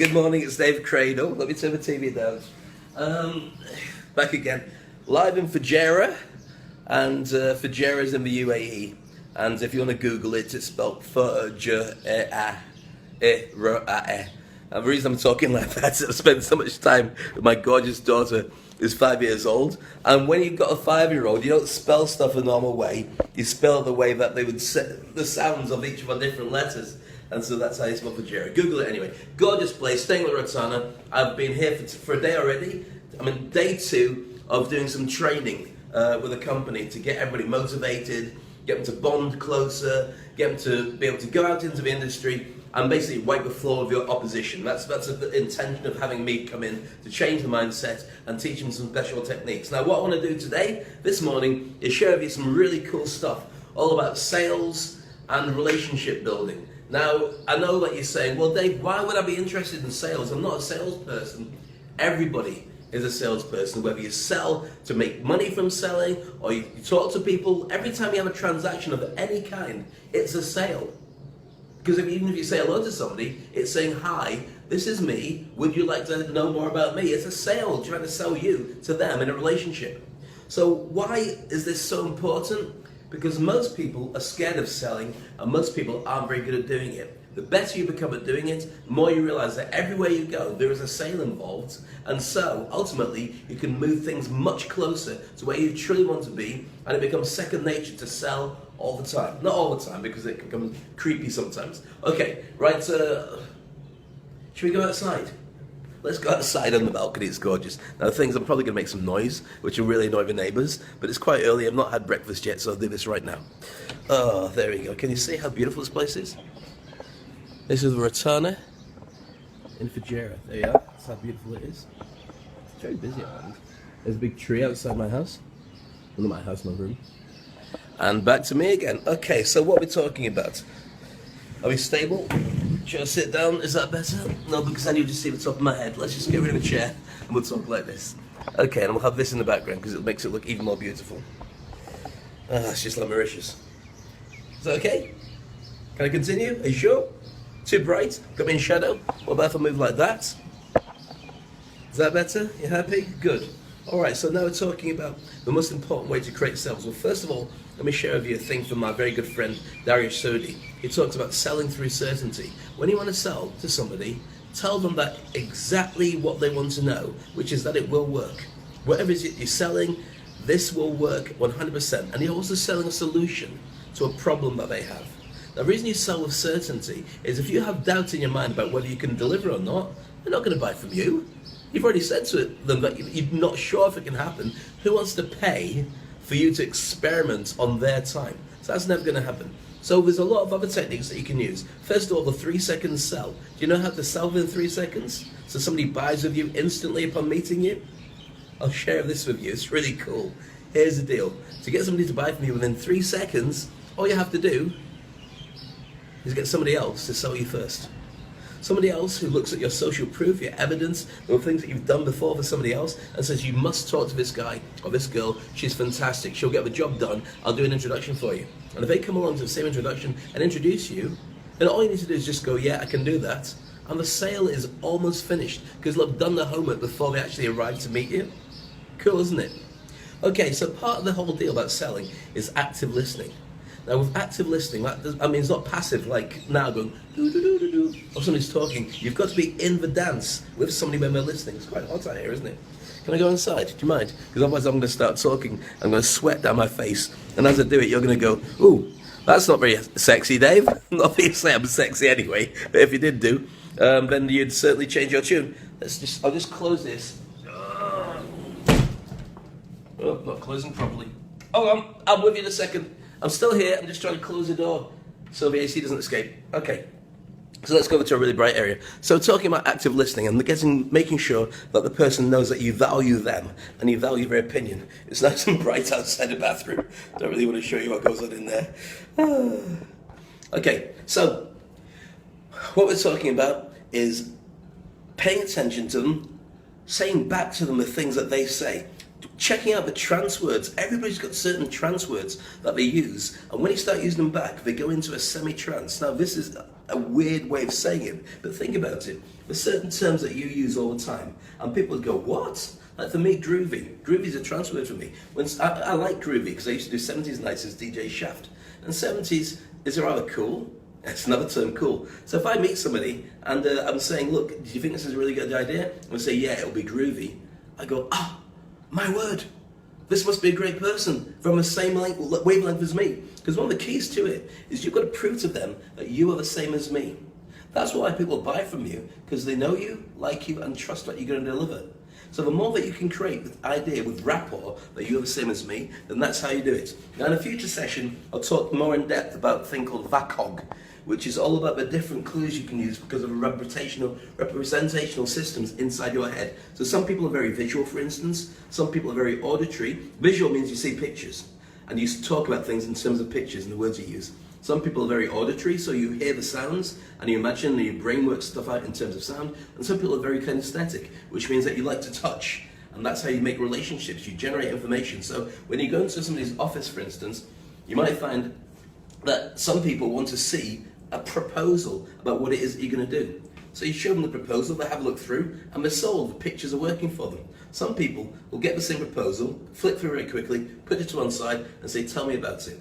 Good morning, it's Dave Cradle. Let me turn the TV down. Back again. Live in Fujairah, and Fujairah is in the UAE. And if you want to Google it, it's spelled Fujairah. And the reason I'm talking like that is I've spent so much time with my gorgeous daughter who's 5 years old. And when you've got a 5-year-old, you don't spell stuff a normal way. You spell it the way that they would say the sounds of each of the different letters. And so that's how you spell Fujairah. Google it anyway. Gorgeous place, staying at Rotana. I've been here for a day already. I'm in day 2 of doing some training with a company to get everybody motivated, get them to bond closer, get them to be able to go out into the industry and basically wipe the floor of your opposition. That's the intention of having me come in, to change the mindset and teach them some special techniques. Now what I want to do today, this morning, is share with you some really cool stuff, all about sales and relationship building. Now, I know that you're saying, well Dave, why would I be interested in sales? I'm not a salesperson. Everybody is a salesperson, whether you sell to make money from selling or you talk to people. Every time you have a transaction of any kind, it's a sale. Because even if you say hello to somebody, it's saying, hi, this is me, would you like to know more about me? It's a sale, trying to sell you to them in a relationship. So why is this so important? Because most people are scared of selling and most people aren't very good at doing it. The better you become at doing it, the more you realize that everywhere you go, there is a sale involved. And so, ultimately, you can move things much closer to where you truly want to be, and it becomes second nature to sell all the time. Not all the time, because it can become creepy sometimes. Okay, right, should we go outside? Let's go outside on the balcony, it's gorgeous. Now the thing is, I'm probably going to make some noise, which will really annoy the neighbours, but it's quite early, I've not had breakfast yet, so I'll do this right now. Oh, there we go. Can you see how beautiful this place is? This is the Rotana in Fujairah. There you are. That's how beautiful it is. It's very busy around. There's a big tree outside my house. Well, not my house, my room. And back to me again. Okay, so what are we talking about? Are we stable? Should I sit down? Is that better? No, because then you just see the top of my head. Let's just get rid of a chair and we'll talk like this. Okay, and we'll have this in the background because it makes it look even more beautiful. It's just like Mauritius. Is that okay? Can I continue? Are you sure? Too bright? Got me in shadow? What about if I move like that? Is that better? You happy? Good. Alright, so now we're talking about the most important way to create sales. Well, first of all, let me share with you a thing from my very good friend, Darius Sodi. He talks about selling through certainty. When you want to sell to somebody, tell them that exactly what they want to know, which is that it will work. Whatever it is you're selling, this will work 100%. And you're also selling a solution to a problem that they have. The reason you sell with certainty is if you have doubt in your mind about whether you can deliver or not, they're not going to buy from you. You've already said to them that you're not sure if it can happen. Who wants to pay for you to experiment on their time? So that's never going to happen. So there's a lot of other techniques that you can use. First of all, the 3-second sell. Do you know how to sell within 3 seconds? So somebody buys with you instantly upon meeting you? I'll share this with you. It's really cool. Here's the deal. To get somebody to buy from you within 3 seconds, all you have to do is get somebody else to sell you first. Somebody else who looks at your social proof, your evidence, the things that you've done before for somebody else and says, you must talk to this guy or this girl, she's fantastic, she'll get the job done, I'll do an introduction for you. And if they come along to the same introduction and introduce you, then all you need to do is just go, yeah, I can do that. And the sale is almost finished because they've done the homework before they actually arrive to meet you. Cool, isn't it? Okay, so part of the whole deal about selling is active listening. Now with active listening, it's not passive like now going do or somebody's talking. You've got to be in the dance with somebody when they're listening. It's quite hot out here, isn't it? Can I go inside? Do you mind? Because otherwise I'm going to start talking. I'm going to sweat down my face. And as I do it, you're going to go, ooh, that's not very sexy, Dave. Obviously I'm sexy anyway. But if you did do, then you'd certainly change your tune. I'll just close this. Oh, not closing properly. Oh, I'm with you in a second. I'm still here, I'm just trying to close the door so the AC doesn't escape. Okay, so let's go over to a really bright area. So talking about active listening and making sure that the person knows that you value them and you value their opinion. It's nice and bright outside the bathroom. Don't really want to show you what goes on in there. Okay, so what we're talking about is paying attention to them, saying back to them the things that they say. checking out the trance words. Everybody's got certain trance words that they use, and when you start using them back, they go into a semi-trance. Now, this is a weird way of saying it, but think about it. There's certain terms that you use all the time, and people would go, what? Like for me, groovy. Groovy is a trance word for me. I like groovy because I used to do 70s nights as DJ Shaft, and 70s is rather cool. It's another term, cool. So if I meet somebody and I'm saying, look, do you think this is a really good idea? And I say, yeah, it'll be groovy. I go, my word, this must be a great person from the same wavelength as me. Because one of the keys to it is you've got to prove to them that you are the same as me. That's why people buy from you, because they know you, like you, and trust what you're going to deliver. So the more that you can create with idea, with rapport, that you're the same as me, then that's how you do it. Now in a future session, I'll talk more in depth about a thing called VACOG, which is all about the different clues you can use because of representational systems inside your head. So some people are very visual, for instance. Some people are very auditory. Visual means you see pictures, and you talk about things in terms of pictures and the words you use. Some people are very auditory, so you hear the sounds and you imagine and your brain works stuff out in terms of sound. And some people are very kinesthetic, which means that you like to touch. And that's how you make relationships, you generate information. So when you go into somebody's office, for instance, you might find that some people want to see a proposal about what it is that you're going to do. So you show them the proposal, they have a look through, and they're sold. The pictures are working for them. Some people will get the same proposal, flick through very quickly, put it to one side, and say, tell me about it.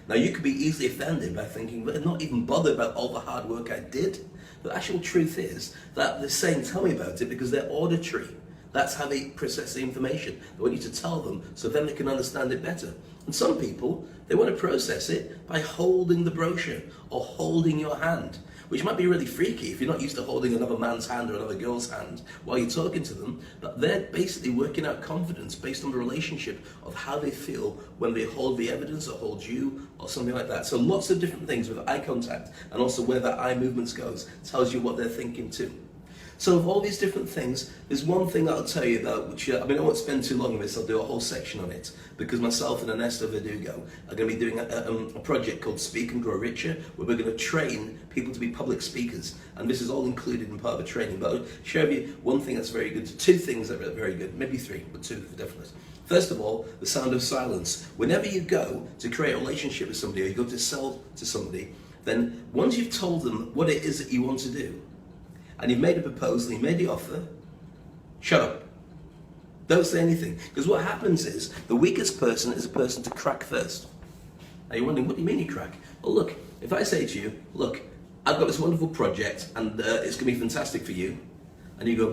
Now you could be easily offended by thinking, but not even bother about all the hard work I did. But the actual truth is that they're saying, tell me about it, because they're auditory. That's how they process the information. They want you to tell them, so then they can understand it better. And some people, they want to process it by holding the brochure or holding your hand, which might be really freaky if you're not used to holding another man's hand or another girl's hand while you're talking to them. But they're basically working out confidence based on the relationship of how they feel when they hold the evidence or hold you or something like that. So lots of different things with eye contact, and also where their eye movements goes tells you what they're thinking too. So of all these different things, there's one thing that I'll tell you about, which, I won't spend too long on this, I'll do a whole section on it, because myself and Ernesto Verdugo are going to be doing a project called Speak and Grow Richer, where we're going to train people to be public speakers, and this is all included in part of the training. But I'll share with you one thing that's very good, two things that are very good, maybe three, but two for definite. First of all, the sound of silence. Whenever you go to create a relationship with somebody, or you go to sell to somebody, then once you've told them what it is that you want to do, and you've made a proposal, you've made the offer, shut up. Don't say anything. Because what happens is, the weakest person is a person to crack first. Now you're wondering, what do you mean you crack? Well look, if I say to you, look, I've got this wonderful project and it's going to be fantastic for you, and you go,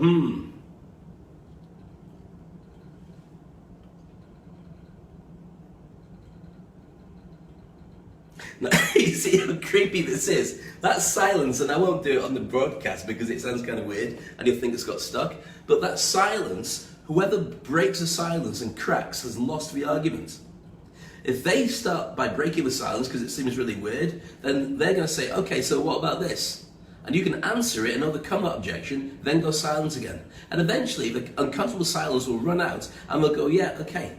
Now, you see how creepy this is? That's silence, and I won't do it on the broadcast because it sounds kind of weird and you'll think it's got stuck. But that silence, whoever breaks the silence and cracks has lost the argument. If they start by breaking the silence because it seems really weird, then they're going to say, okay, so what about this? And you can answer it and overcome that objection, then go silent again. And eventually the uncomfortable silence will run out and they'll go, yeah, okay.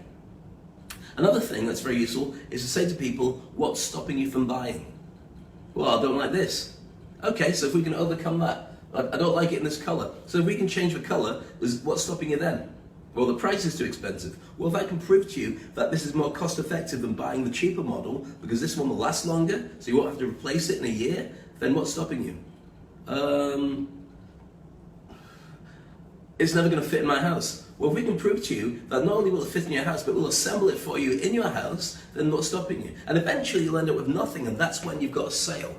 Another thing that's very useful is to say to people, what's stopping you from buying? Well, I don't like this. Okay, so if we can overcome that, I don't like it in this colour. So if we can change the colour, what's stopping you then? Well, the price is too expensive. Well, if I can prove to you that this is more cost effective than buying the cheaper model, because this one will last longer, so you won't have to replace it in a year, then what's stopping you? It's never going to fit in my house. Well, if we can prove to you that not only will it fit in your house, but we'll assemble it for you in your house, then what's stopping you? And eventually you'll end up with nothing, and that's when you've got a sale.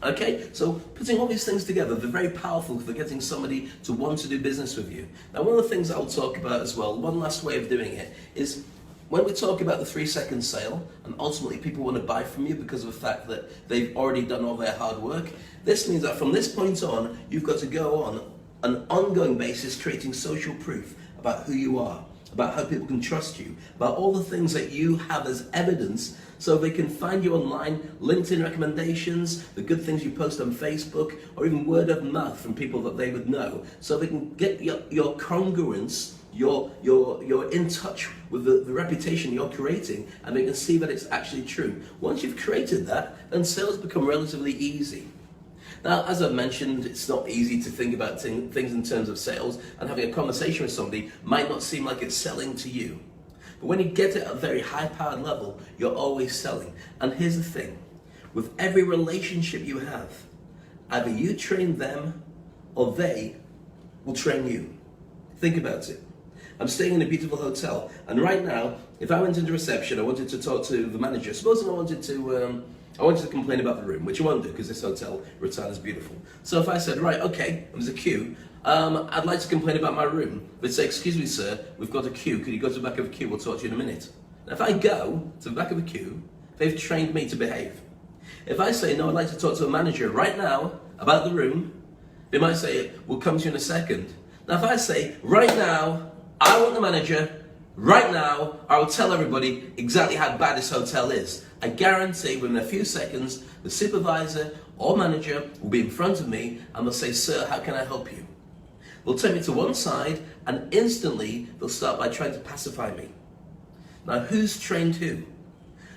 Okay, so putting all these things together, they're very powerful for getting somebody to want to do business with you. Now, one of the things I'll talk about as well, one last way of doing it, is when we talk about the 3-second sale, and ultimately people want to buy from you because of the fact that they've already done all their hard work, this means that from this point on, you've got to go on an ongoing basis creating social proof about who you are, about how people can trust you, about all the things that you have as evidence so they can find you online, LinkedIn recommendations, the good things you post on Facebook, or even word of mouth from people that they would know, so they can get your congruence, you're in touch with the reputation you're creating, and they can see that it's actually true. Once you've created that, then sales become relatively easy. Now, as I've mentioned, it's not easy to think about things in terms of sales, and having a conversation with somebody might not seem like it's selling to you. But when you get it at a very high-powered level, you're always selling. And here's the thing, with every relationship you have, either you train them or they will train you. Think about it. I'm staying in a beautiful hotel, and right now, if I went into reception, I wanted to talk to the manager. Supposing I wanted to complain about the room, which I won't do because this hotel, Ratana, is beautiful. So if I said, right, okay, there's a queue, I'd like to complain about my room. They'd say, excuse me, sir, we've got a queue. Could you go to the back of the queue? We'll talk to you in a minute. Now, if I go to the back of the queue, they've trained me to behave. If I say, no, I'd like to talk to a manager right now about the room, they might say, we'll come to you in a second. Now, if I say, right now, I want the manager, right now, I will tell everybody exactly how bad this hotel is. I guarantee within a few seconds, the supervisor or manager will be in front of me and they'll say, sir, how can I help you? They'll take me to one side and instantly they'll start by trying to pacify me. Now, who's trained who?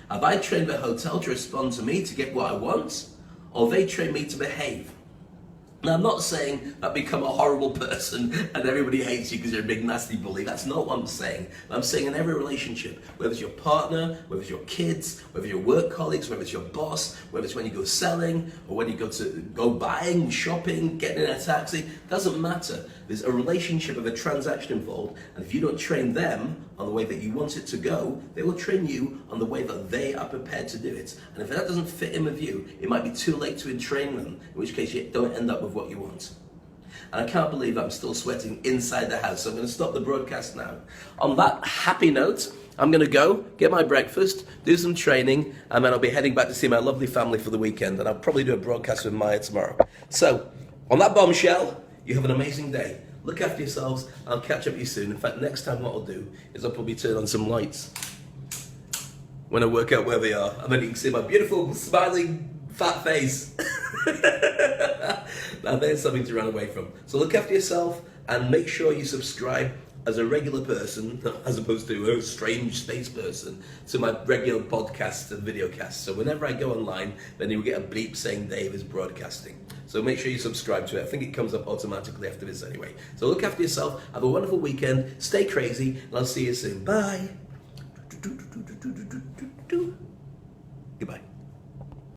Have I trained the hotel to respond to me to get what I want, or they train me to behave? Now, I'm not saying that become a horrible person and everybody hates you because you're a big nasty bully. That's not what I'm saying. I'm saying in every relationship, whether it's your partner, whether it's your kids, whether it's your work colleagues, whether it's your boss, whether it's when you go selling or when you go buying, shopping, getting in a taxi, doesn't matter. There's a relationship of a transaction involved, and if you don't train them on the way that you want it to go, they will train you on the way that they are prepared to do it. And if that doesn't fit in with you, it might be too late to entrain them, in which case you don't end up with what you want. And I can't believe I'm still sweating inside the house, so I'm going to stop the broadcast now. On that happy note, I'm going to go, get my breakfast, do some training, and then I'll be heading back to see my lovely family for the weekend, and I'll probably do a broadcast with Maya tomorrow. So, on that bombshell, you have an amazing day. Look after yourselves. I'll catch up with you soon. In fact, next time what I'll do is I'll probably turn on some lights when I work out where they are, and then you can see my beautiful, smiling, fat face. Now there's something to run away from. So look after yourself and make sure you subscribe as a regular person, as opposed to a strange space person, to my regular podcasts and videocasts. So whenever I go online, then you'll get a bleep saying Dave is broadcasting. So make sure you subscribe to it. I think it comes up automatically after this anyway. So look after yourself, have a wonderful weekend, stay crazy, and I'll see you soon. Bye.